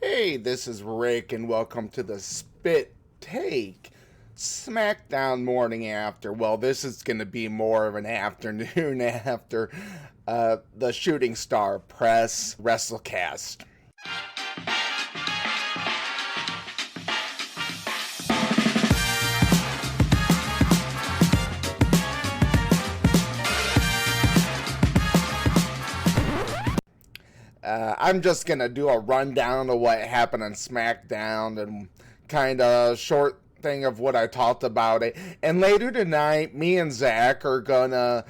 Hey, this is Rick, and welcome to the Spit Take Smackdown morning after. Well, this is going to be more of an afternoon after the Shooting Star Press WrestleCast. I'm just going to do a rundown of what happened on Smackdown and kind of short thing of what I talked about it. And later tonight, me and Zach are going to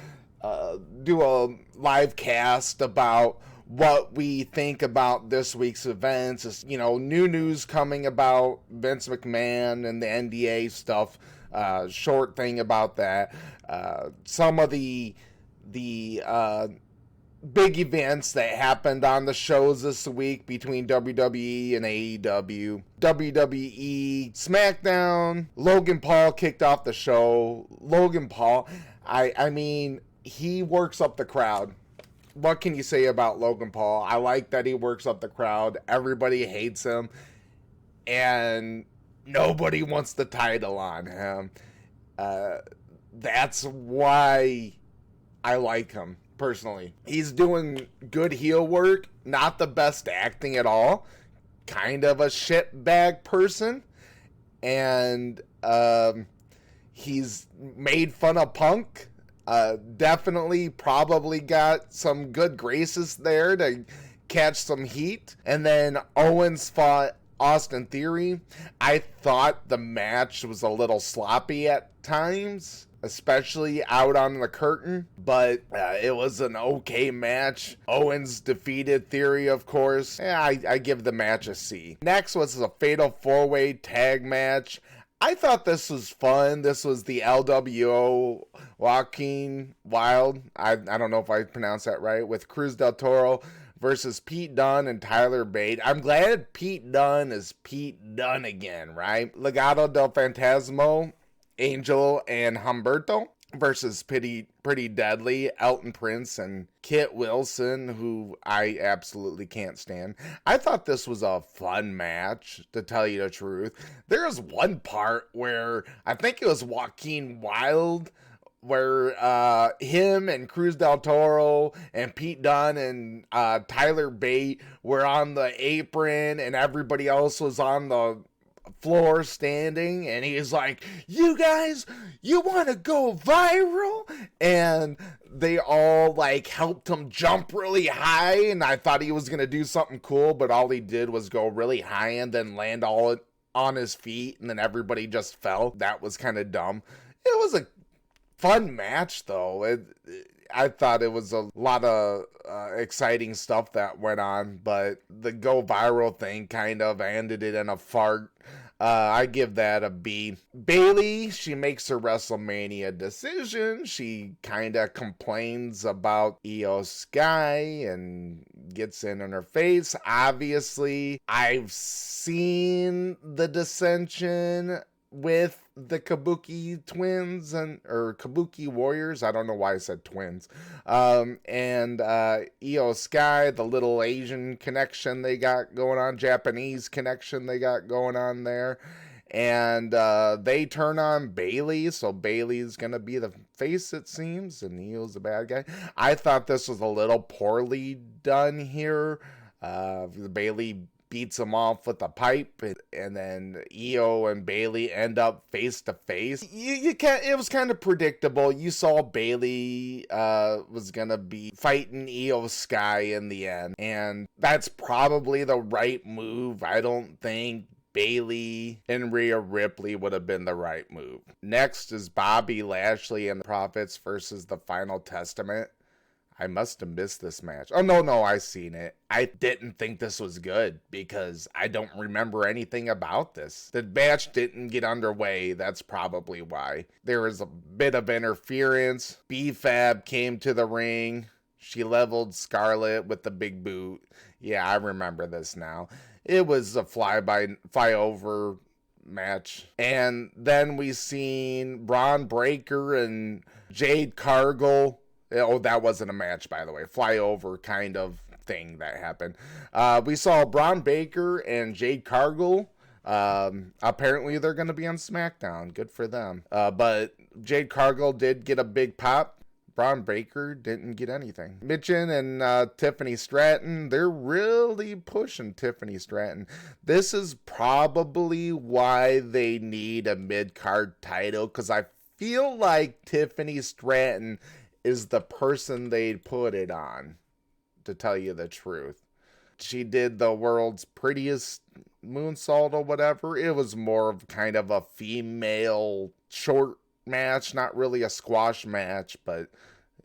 do a live cast about what we think about this week's events. It's, new news coming about Vince McMahon and the NDA stuff. Short thing about that. Some of the big events that happened on the shows this week between WWE and AEW. WWE Smackdown, Logan Paul kicked off the show. Logan Paul, I mean, he works up the crowd. What can you say about Logan Paul? I like that he works up the crowd. Everybody hates him. And nobody wants the title on him. That's why I like him. Personally, he's doing good heel work, not the best acting at all, kind of a shitbag person, and he's made fun of Punk. Definitely probably got some good graces there to catch some heat. And then Owens fought Austin Theory. I thought the match was a little sloppy at times, especially out on the curtain, but it was an okay match. Owens defeated Theory, of course. I give the match a C. Next was a fatal four-way tag match. I thought this was fun. This was the LWO Joaquin Wild, I don't know if I pronounced that right, with Cruz del Toro versus Pete Dunne and Tyler Bate. I'm glad Pete Dunne is Pete Dunne again, right? Legado del Fantasma, Angel and Humberto versus Pretty Deadly, Elton Prince and Kit Wilson, who I absolutely can't stand. I thought this was a fun match, to tell you the truth. There was one part where I think it was Joaquin Wild, where him and Cruz del Toro and Pete Dunne and Tyler Bate were on the apron and everybody else was on the floor standing, and he's like, you guys, you want to go viral? And they all like helped him jump really high, and I thought he was gonna do something cool, but all he did was go really high and then land all on his feet, and then everybody just fell. That was kind of dumb. It was a fun match though. I thought it was a lot of exciting stuff that went on, but the go viral thing kind of ended it in a fart. I give that a B. Bayley, she makes her WrestleMania decision. She kind of complains about Io Sky and gets in her face. Obviously, I've seen the dissension with the Kabuki twins or Kabuki warriors. I don't know why I said twins. And Io Sky, the little Asian connection they got going on, Japanese connection they got going on there. And they turn on Bayley, so Bayley's gonna be the face, it seems, and Io's the bad guy. I thought this was a little poorly done here. Bayley beats him off with a pipe, and then Io and Bayley end up face to face. You can't. It was kind of predictable. You saw Bayley was gonna be fighting Io Sky in the end, and that's probably the right move. I don't think Bayley and Rhea Ripley would have been the right move. Next is Bobby Lashley and the Prophets versus the Final Testament. I must have missed this match. Oh, no, I seen it. I didn't think this was good because I don't remember anything about this. The match didn't get underway. That's probably why. There was a bit of interference. B-Fab came to the ring. She leveled Scarlett with the big boot. Yeah, I remember this now. It was a flyover match. And then we seen Braun Breaker and Jade Cargill. Oh, that wasn't a match, by the way. Flyover kind of thing that happened. We saw Braun Baker and Jade Cargill. Apparently they're going to be on Smackdown. Good for them. But Jade Cargill did get a big pop. Braun Baker didn't get anything. Mitchin and Tiffany Stratton, they're really pushing Tiffany Stratton. This is probably why they need a mid-card title, because I feel like Tiffany Stratton is the person they'd put it on, to tell you the truth. She did the world's prettiest moonsault or whatever. It was more of kind of a female short match, not really a squash match, but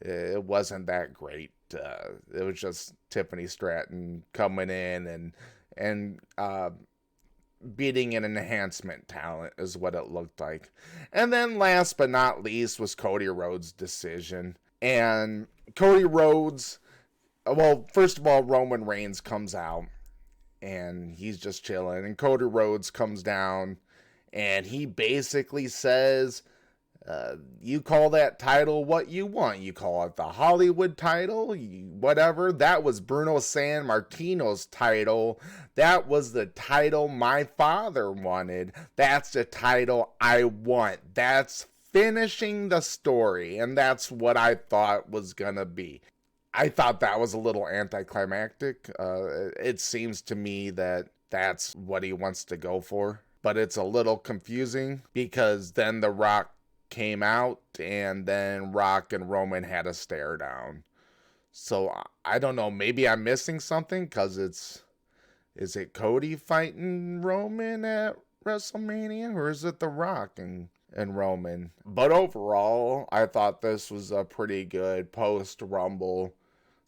it wasn't that great. It was just Tiffany Stratton coming in and beating an enhancement talent is what it looked like. And then last but not least was Cody Rhodes' decision. And Cody Rhodes, well, first of all, Roman Reigns comes out and he's just chilling, and Cody Rhodes comes down and he basically says, you call that title what you want. You call it the Hollywood title, whatever. That was Bruno Sammartino's title. That was the title my father wanted. That's the title I want. That's finishing the story, and that's what I thought was gonna be. I thought that was a little anticlimactic. It seems to me that that's what he wants to go for, but it's a little confusing because then The Rock came out and then Rock and Roman had a stare down. So I don't know, maybe I'm missing something, because is it Cody fighting Roman at WrestleMania, or is it The Rock and Roman? But overall, I thought this was a pretty good post-Rumble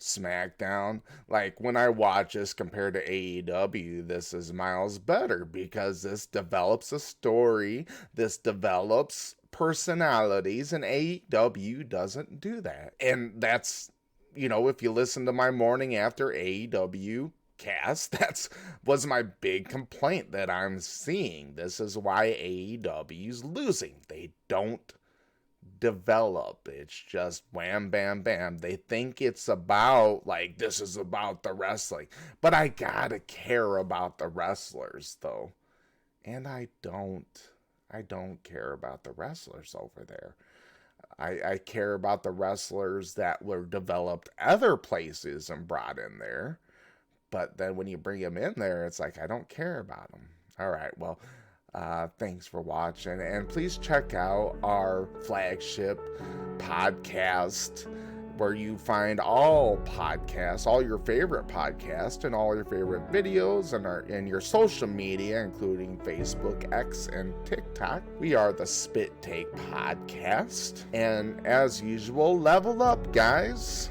Smackdown. Like, when I watch this compared to AEW, this is miles better, because this develops a story, this develops personalities, and AEW doesn't do that. And that's, if you listen to my morning after AEW cast, that's was my big complaint that I'm seeing. This is why AEW's losing. They don't develop. It's just wham, bam, bam. They think it's about, like, this is about the wrestling. But I gotta care about the wrestlers, though. And I don't care about the wrestlers over there. I care about the wrestlers that were developed other places and brought in there. But then when you bring them in there, it's like, I don't care about them. All right, well, thanks for watching. And please check out our flagship podcast, where you find all podcasts, all your favorite podcasts, and all your favorite videos, and your social media, including Facebook, X, and TikTok. We are the Spit Take Podcast. And as usual, level up, guys.